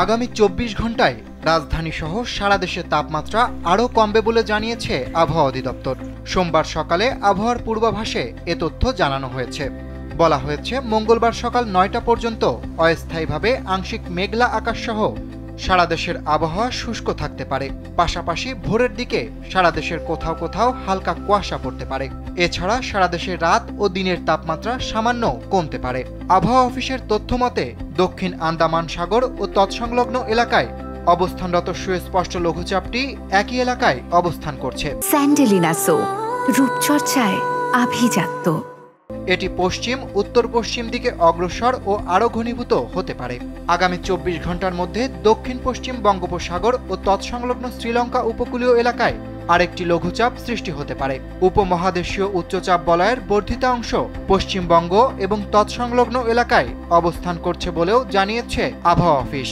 আগামী 24 ঘন্টায় রাজধানী সহ সারা দেশের তাপমাত্রা আরও কমবে বলে জানিয়েছে আবহাওয়া অধিদপ্তর। সোমবার সকালে আবহাওয়ার পূর্বাভাসে এ তথ্য জানানো হয়েছে। বলা হয়েছে, মঙ্গলবার সকাল 9টা পর্যন্ত অস্থায়ীভাবে আংশিক মেঘলা আকাশসহ সারা দেশের আবহাওয়া শুষ্ক থাকতে পারে। পাশাপাশি ভোরের দিকে সারা দেশের কোথাও কোথাও হালকা কুয়াশা পড়তে পারে। এছাড়া সারা দেশের রাত ও দিনের তাপমাত্রা সামান্য কমতে পারে। আবহাওয়া অফিসের তথ্য মতে দক্ষিণ আন্দামান সাগর ও তৎসংলগ্ন এলাকায় অবস্থানরত সুস্পষ্ট লঘুচাপটি একই এলাকায় অবস্থান করছে। স্যান্ডেলিনা সো, রূপচর্চায় আভিজাত্য। এটি পশ্চিম উত্তর পশ্চিম দিকে অগ্রসর ও আরও ঘনীভূত হতে পারে। আগামী 24 ঘন্টার মধ্যে দক্ষিণ পশ্চিম বঙ্গোপসাগর ও তৎসংলগ্ন শ্রীলঙ্কা উপকূলীয় এলাকায় আরেকটি লঘুচাপ সৃষ্টি হতে পারে। উপমহাদেশীয় উচ্চচাপ বলয়ের বর্ধিত অংশ পশ্চিমবঙ্গ এবং তৎসংলগ্ন এলাকায় অবস্থান করছে বলেও জানিয়েছে আবহাওয়া অফিস।